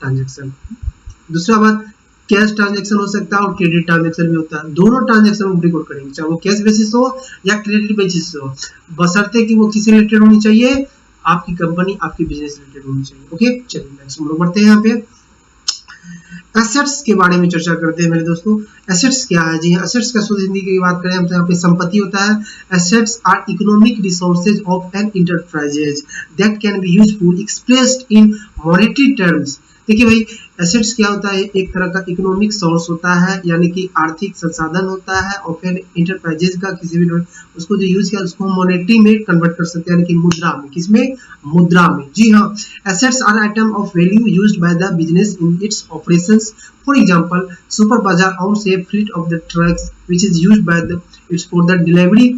Transaction. दूसरा बात, cash transaction हो सकता है और क्रेडिट ट्रांजेक्शन भी होता है। दोनों ट्रांजेक्शन रिकॉर्ड करेंगे, चाहे वो कैश बेसिस हो या क्रेडिट बेसिस हो, बशर्ते कि वो किसी रिलेटेड होनी चाहिए, आपकी कंपनी आपकी बिजनेस रिलेटेड होनी चाहिए। ओके, चलिए नेक्स्ट हम लोग बढ़ते हैं। यहाँ पे एसेट्स के बारे में चर्चा करते हैं मेरे दोस्तों। एसेट्स क्या है जी? एसेट्स का शुद्ध हिंदी की बात करें हम तो यहाँ पे संपत्ति होता है। Assets are economic resources of an enterprises that can be useful expressed in monetary terms. देखिए भाई, एसेट्स क्या होता है? एक तरह का इकोनॉमिक सोर्स होता है, यानी कि आर्थिक संसाधन होता है, और फिर इंटरप्राइजेज का किसी भी उसको जो यूज किया उसको मॉनेटरी में कन्वर्ट कर सकते हैं, यानी कि मुद्रा में। किसमें? मुद्रा में। जी हाँ, assets are item of value used by the business in its operations. For example, super Bazaar owns a fleet of the trucks which is used by the it's for the delivery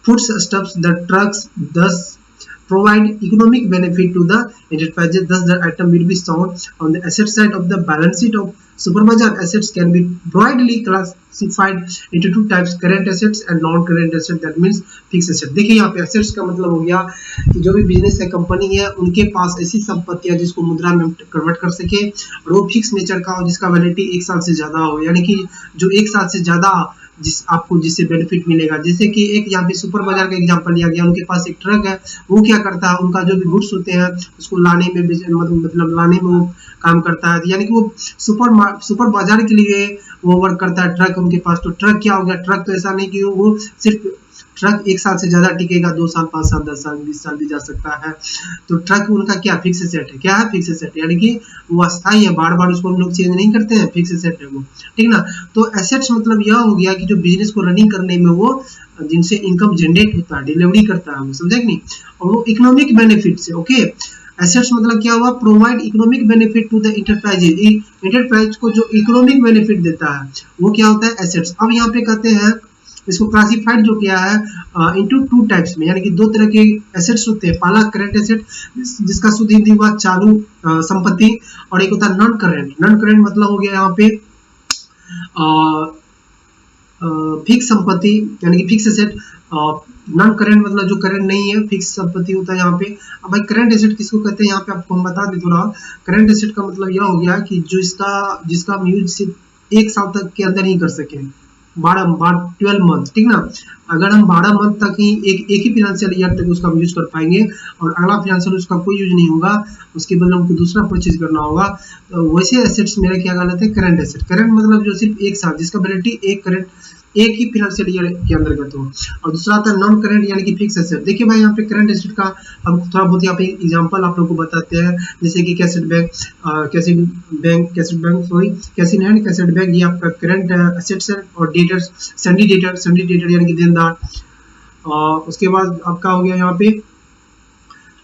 foodstuffs. The trucks thus provide economic benefit to the enterprises. Thus, the item will be shown on the asset side of the balance sheet of Superbazar. Assets can be broadly classified into two types: current assets and non-current assets. That means fixed asset. देखिए यहाँ पे assets का मतलब हो गया कि जो भी बिजनेस है, कंपनी है, उनके पास ऐसी संपत्तियां जिसको मुद्रा में कन्वर्ट कर सके, और वो फिक्स नेचर का हो, जिसका वैलिडिटी 1 साल से ज्यादा हो, यानी कि जो 1 साल से ज्यादा जिससे बेनिफिट मिलेगा। जैसे कि एक यहाँ पे सुपर बाजार का एग्जांपल लिया गया, उनके पास एक ट्रक है, वो क्या करता है, उनका जो भी गुड्स होते हैं उसको लाने में मतलब लाने में वो काम करता है, यानी कि वो सुपर बाजार के लिए वो वर्क करता है। ट्रक उनके पास, तो ट्रक क्या हो गया? ट्रक तो ऐसा नहीं कि वो सिर्फ ट्रक 1 साल से ज्यादा टिकेगा, 2 साल, 5 साल, 10 साल, 20 साल भी जा सकता है। तो ट्रक उनका क्या? फिक्स सेट है। क्या है? फिक्स सेट, यानी कि वो अस्थायी है, बार बार उसको हम लोग चेंज नहीं करते हैं, फिक्स सेट है वो, ठीक ना। तो एसेट्स मतलब यह हो गया कि जो बिजनेस को रनिंग करने में वो जिनसे इनकम जनरेट होता है, डिलीवरी करता है, समझे कि नहीं, और वो इकोनॉमिक बेनिफिट से। ओके, एसेट्स मतलब क्या हुआ? Provide economic benefit to the enterprises. Enterprise को जो इकोनॉमिक बेनिफिट देता है वो क्या होता है? एसेट्स। अब यहाँ पे कहते हैं इसको क्लासिफाइड जो किया है इनटू टू टाइप्स में, यानी कि 2 तरह के एसेट्स होते हैं। पहला करंट एसेट, जिसका शुद्ध हिंदी हुआ चालू संपत्ति, और एक होता है नॉन करंट। नॉन करंट मतलब हो गया यहाँ पे फिक्स संपत्ति, यानी कि फिक्स एसेट। नॉन करंट मतलब जो करंट नहीं है, फिक्स संपत्ति होता है यहाँ पे। अब भाई करंट एसेट किसको कहते हैं यहाँ पे आपको हम बता दें थोड़ा। करंट एसेट का मतलब यह हो गया कि जो जिसका हम यूज सिर्फ 1 साल तक के अंदर ही कर सके, 12 मंथ, ठीक ना। अगर हम 12 मंथ तक ही एक ही फाइनेंशियल ईयर तक उसका यूज कर पाएंगे, और अगला फाइनेंशियल उसका कोई यूज नहीं होगा, उसके बदले हमको दूसरा परचेज करना होगा, तो वैसे एसेट्स मेरा क्या कहलाते हैं? Current asset. करंट मतलब जो सिर्फ 1 साल, जिसका वैलिडिटी एक ही फाइनेंशियल ईयर के अंतर्गत हो। और दूसरा आता है नॉन करंट, यानी कि फिक्स एसेट। देखिए भाई, यहाँ पे करंट एसेट का हम थोड़ा बहुत यहाँ पे एग्जांपल आप लोगों को बताते हैं, जैसे कि cash at bank, cash in and cash at bank, ये आपका करंट एसेट्स है। और डेटर्स, सन्डी डेटर यानी कि देनदार। उसके बाद आपका हो गया यहाँ पे,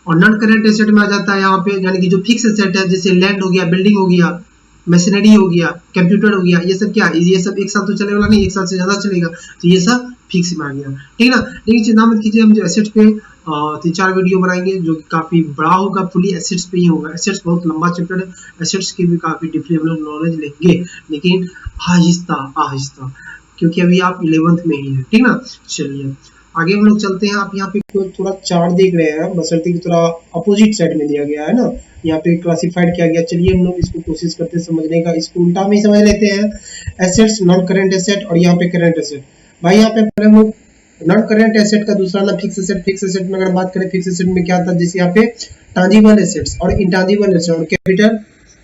और नॉन करंट एसेट में आ जाता है यहाँ पे, यानी कि जो फिक्स एसेट है, जैसे लैंड हो गया, बिल्डिंग हो गया, मशीनरी हो गया, कंप्यूटर हो गया, ये सब क्या? ये सब 1 साल तो चले वाला नहीं, 1 साल से ज्यादा चलेगा, तो ये सब फिक्स में आ गया, ठीक ना। लेकिन चिंता मत कीजिए, हम जो एसेट्स पे 3-4 वीडियो बनाएंगे जो काफी बड़ा होगा, फुली एसेट्स पे ही होगा। एसेट्स बहुत लंबा चैप्टर है, एसेट्स की भी काफी डीपली हम लोग नॉलेज लेंगे, लेकिन आहिस्ता आहिस्ता, क्योंकि अभी आप 11th में ही है, ठीक ना। चलिए आगे हम लोग चलते हैं। आप यहाँ पे थोड़ा चार्ट देख रहे हैं, बशर्ते कि थोड़ा अपोजिट साइड में दिया गया है ना, यहाँ पे क्लासिफाइड किया गया। चलिए हम लोग इसको कोशिश करते हैं समझने का, इसको उल्टा में ही समझ लेते हैं। एसेट्स, नॉन करंट एसेट, और यहाँ पे करंट एसेट। भाई यहाँ पे हम लोग नॉन करंट एसेट का दूसरा नाम फिक्स एसेट। फिक्स एसेट में अगर बात करें, फिक्स एसेट में क्या था? जैसे यहाँ पे टांजिबल एसेट्स और इंटांजिबल एसेट, और कैपिटल,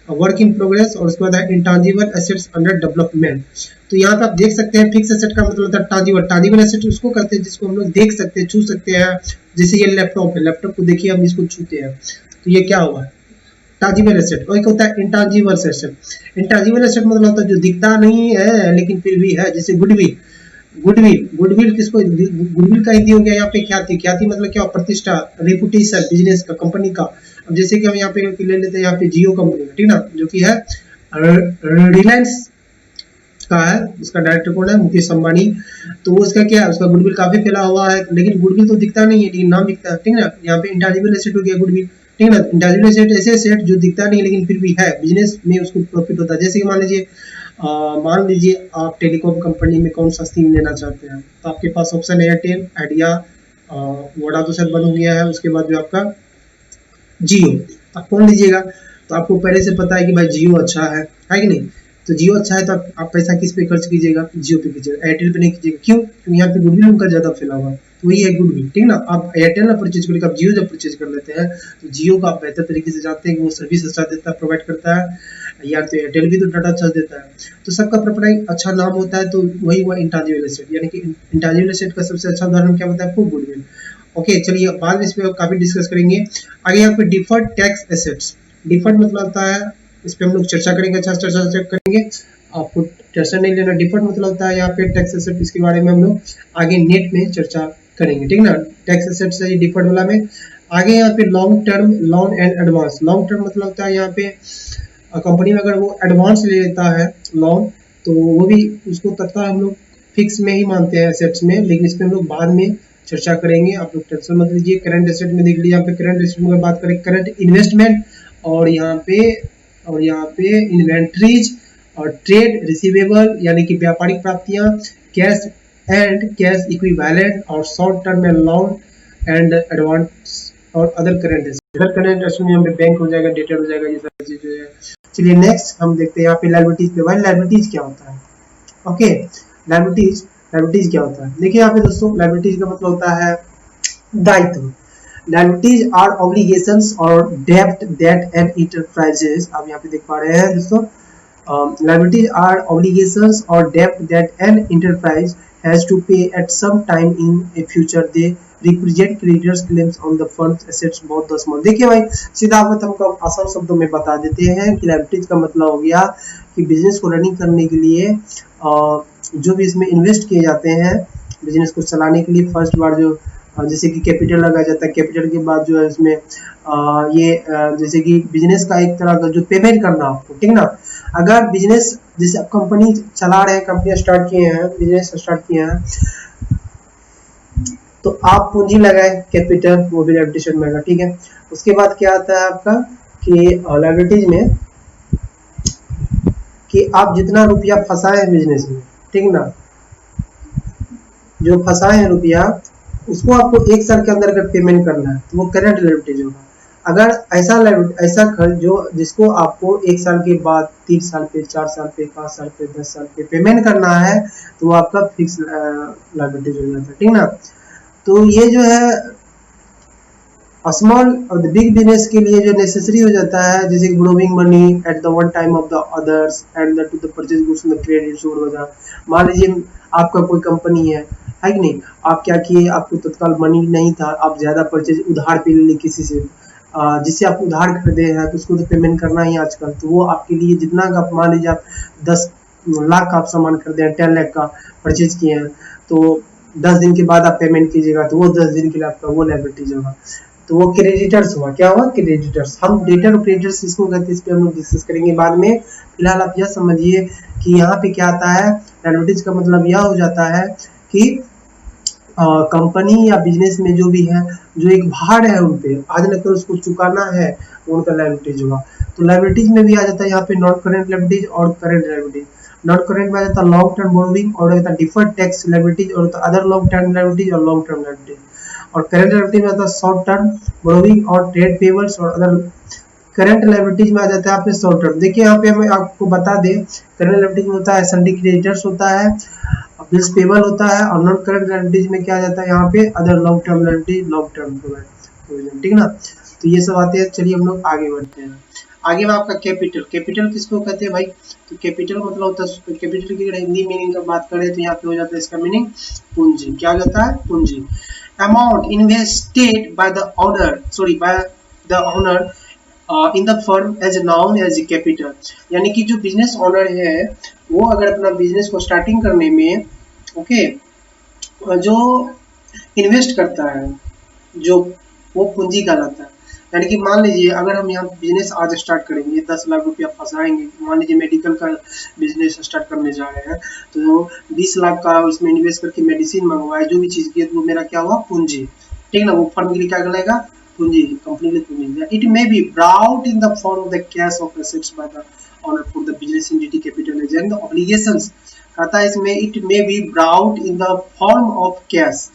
वर्क इन प्रोग्रेस, और उसके बाद इंटांजिबल एसेट्स अंडर डेवलपमेंट। तो यहाँ पे आप देख सकते हैं फिक्स एसेट का मतलब होता है टांजिबल। टांजिबल एसेट उसको कहते हैं जिसको हम लोग देख सकते हैं, छू सकते हैं। जैसे ये लैपटॉप है, लैपटॉप को देखिए, हम इसको छूते हैं, तो ये क्या हुआ? टांजिबल एसेट। और एक होता है इंटांजिबल एसेट। इंटांजिबल एसेट मतलब होता है जो दिखता नहीं है लेकिन फिर भी है, जैसे गुडविल। गुडविल किसको? गुडविल का हिंदी हो गया यहाँ पे ख्याति। ख्याति मतलब क्या? प्रतिष्ठा, रेपुटेशन, बिजनेस का, कंपनी का। अब जैसे कि हम यहाँ पे ले लेते हैं यहाँ पे जियो कंपनी का, ठीक ना, जो कि है रिलायंस का है, उसका डायरेक्टर कौन है? मुकेश अंबानी। तो उसका क्या है? उसका गुडविल काफी फैला हुआ है, लेकिन गुडविल तो दिखता नहीं है, लेकिन नाम दिखता है, ठीक ना। यहाँ पे इंटांजिबल एसेट हो गया गुडविल, ठीक ना। इंटांजिबल एसेट ऐसे एसेट जो दिखता नहीं लेकिन फिर भी है, बिजनेस में उसको प्रॉफिट होता है। जैसे कि मान लीजिए आप टेलीकॉम कंपनी में कौन सा सिम लेना चाहते हैं, तो आपके पास ऑप्शन एयरटेल, आइडिया, वोडा तो शायद बंद हो गया है, उसके बाद जो आपका जियो, आप कौन लीजिएगा? तो आपको पहले से पता है कि भाई जियो अच्छा है कि नहीं। तो जियो अच्छा है तो आप पैसा किस पे खर्च कीजिएगा, जियो पे कीजिएगा, एयरटेल पे नहीं कीजिएगा। क्यों? क्योंकि यहाँ पे गुडविल उनका ज्यादा फैला हुआ है, तो वही है गुडविल, ठीक ना। आप एयरटेल ना परचेज करके आप जियो जब परचेज कर लेते हैं तो जियो का आप बेहतर तरीके से जानते हैं कि वो सर्विस अच्छा देता है, प्रोवाइड करता है, या तो एयरटेल भी तो डाटा अच्छा देता है। तो सबका अपना अच्छा नाम होता है, तो वही हुआ इंटांजिबल एसेट, यानी कि इंटांजिबल एसेट का सबसे अच्छा उदाहरण क्या होता है आपको, गुडविल। ओके, चलिए बाद में इस पे काफी डिस्कस करेंगे। आगे यहाँ पे डिफर्ड टैक्स एसेट्स, डिफर्ड मतलब होता है, इस पे हम लोग चर्चा करेंगे, अच्छा चर्चा करेंगे, आपको टेंशन नहीं लेना। डिफर्ड मतलब होता है यहाँ पे टैक्स एसेट, इसके बारे में हम लोग आगे नेट में चर्चा करेंगे, ठीक ना। टैक्स एसेट से डिफर्ड वाला में। आगे यहाँ पे long term loan and advance, long term मतलब होता है यहाँ पे कंपनी में अगर वो एडवांस ले लेता है लोन, तो वो भी उसको तत्काल हम लोग फिक्स में ही मानते हैं एसेट्स में, लेकिन इस पे हम लोग बाद में चर्चा करेंगे, आप लोग टेंशन मत लीजिए। करंट एसेट में देख लीजिए, यहाँ पे करंट एसेट में बात करें, करंट इन्वेस्टमेंट, और यहाँ पे इन्वेंट्रीज और ट्रेड रिसीवेबल यानी कि व्यापारिक प्राप्तियां, कैश एंड कैश इक्विवेलेंट, और शॉर्ट टर्म में लोन एंड एडवांस और other current asset. Other current asset में यहाँ पे बैंक हो जाएगा, डेटर हो जाएगा, ये सारी चीजें है। चलिए नेक्स्ट हम देखते हैं यहाँ पे लायबिलिटीज पे। भाई लायबिलिटीज क्या होता है? ओके, लायबिलिटीज क्या होता है? देखिए यहाँ पे दोस्तों, लायबिलिटीज का मतलब होता है दायित्व। लायबिलिटीज आर ऑब्लिगेशंस और डेब्ट दैट एन एंटरप्राइजेस, आप यहाँ पे देख पा रहे हैं दोस्तों, liabilities are obligations or debt that an enterprise has to pay at some time in a future. They represent creditors claims on the firm's assets both the small। देखिए भाई, सीधा आप हमको आसान शब्दों में बता देते हैं कि लायबिलिटीज का मतलब हो गया कि बिजनेस को रनिंग करने के लिए जो भी इसमें इन्वेस्ट किए जाते हैं, बिजनेस को चलाने के लिए फर्स्ट बार जो जैसे कि कैपिटल लगाया जाता है, कैपिटल के बाद जो है इसमें जैसे कि बिजनेस का एक तरह का जो पेमेंट करना आपको, ठीक ना। अगर बिजनेस जैसे कंपनी चला रहे हैं, कंपनियां स्टार्ट किए हैं, बिजनेस स्टार्ट किए हैं, तो आप पूंजी लगाए कैपिटल, वो भी लायबिलिटी में आएगा, ठीक है। उसके बाद क्या आता है आपका कि लायबिलिटीज में कि आप जितना रुपया फंसाए हैं बिजनेस में, ठीक ना, जो फंसाए हैं रुपया, उसको आपको एक साल के अंदर अगर पेमेंट करना है तो वो करंट लायबिलिटीज होगा। अगर ऐसा खर्च जो जिसको आपको एक साल के बाद, 3 साल पे, 4 साल पे, 5 साल पे, 10 साल पे पेमेंट करना है, तो वो आपका फिक्स लायबिलिटीज हो जाता है, ठीक ना। तो ये जो है स्मॉल और बिग बिजनेस के लिए जो नेसेसरी हो जाता है, जैसे borrowing money at the one time of the others and to the purchase goods in the credit वगैरह। मान लीजिए आपका कोई कंपनी है कि नहीं, आप क्या किए, आपको तत्काल मनी नहीं था, आप ज्यादा परचेज उधार पे ले ली किसी से, जिससे आप उधार खरीदे हैं, तो उसको तो पेमेंट करना ही आजकल, तो वो आपके लिए जितना का, मान लीजिए आप 10 लाख का आप सामान खरीदे हैं, 10 लाख का परचेज किए हैं, तो 10 दिन के बाद आप पेमेंट कीजिएगा, तो वो 10 दिन के लिए आपका वो लायबिलिटीज होगा, तो वो क्रेडिटर्स हुआ। क्या हुआ? क्रेडिटर्स। हम डेटर और क्रेडिटर्स इसको कहते हैं, इस पे हम लोग डिस्कस करेंगे बाद में। फिलहाल आप यह समझिए कि यहाँ पे क्या आता है, लायबिलिटीज का मतलब यह हो जाता है कि कंपनी या बिजनेस में जो भी है, जो एक भार है उन पे, आज न कल उसको चुकाना है, तो उनका लायबिलिटीज होगा। तो लायबिलिटीज में भी आ जाता है यहाँ पे नॉन करेंट लायबिलिटीज और करेंट लायबिलिटीज। नॉन करेंट में आ जाता है लॉन्ग टर्म बोरोविंग, और आता है डिफर्ड टैक्स लायबिलिटीज, और अदर लॉन्ग टर्म लायबिलिटीज और लॉन्ग टर्म लायबिलिटीज। और करंट लायबिलिटी में आता है शॉर्ट टर्म बोरोविंग और ट्रेड पेबल्स और अदर। करंट लायबिलिटीज में आ जाता है आपके शॉर्ट टर्म। देखिए यहाँ पे हमें आपको बता दें, करंट लायबिलिटीज में होता है सन्डी क्रेडिटर्स होता है, बिल्स पेबल होता है, और नॉन करंट लायबिलिटीज में क्या आ जाता है यहाँ पे other long term liability, long term provision, ठीक ना। तो ये सब आते हैं। चलिए हम लोग आगे बढ़ते हैं। आगे में आपका कैपिटल। कैपिटल किसको कहते हैं भाई? तो कैपिटल मतलब होता है, कैपिटल की अगर हिंदी मीनिंग का बात करें तो यहाँ पे हो जाता है इसका मीनिंग पूंजी। क्या हो जाता है? पूंजी। Amount invested by the owner in the firm as known as capital. यानी कि जो बिजनेस ओनर है वो अगर अपना बिजनेस को स्टार्टिंग करने में जो इन्वेस्ट करता है, जो वो पूंजी कहलाता है। यानी कि मान लीजिए अगर हम यहाँ बिजनेस आज स्टार्ट करेंगे, 10 लाख रुपया फंसाएंगे, मान लीजिए मेडिकल का बिजनेस स्टार्ट करने जा रहे हैं, तो 20 लाख का उसमें इन्वेस्ट करके मेडिसिन मंगवाए, जो भी चीज की, तो मेरा क्या हुआ? पूंजी, ठीक ना। वो फर्म के लिए क्या कहलाएगा? पूंजी, कंपनी के लिए पूंजी। It may be brought in the form of the cash of assets bye the owner for the business entity capital and the obligations. कहता है इसमें it may be brought in the form of cash,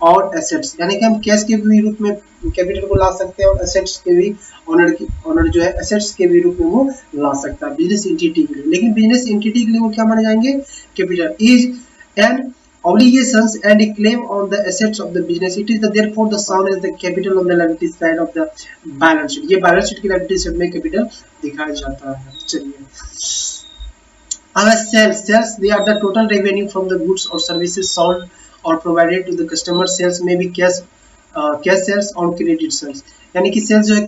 और assets, यानी कि हम cash के भी रूप में कैपिटल को ला सकते हैं और एसेट्स के भी ऑनर जो है एसेट्स के भी रूप में वो ला सकता है बिजनेस एंटिटी के लिए। लेकिन बिजनेस एंटिटी के लिए वो क्या माने जाएंगे, capital is an obligations and a claim on the assets of the business, it is the therefore the sound as the capital on the liability side of the balance sheet। ये balance sheet की liability side में capital दिखाया जाता है। चलिए sales they are the total revenue from the goods or services sold or provided to the customer। sales may be cash sales और credit sales, यानी कि sales जो है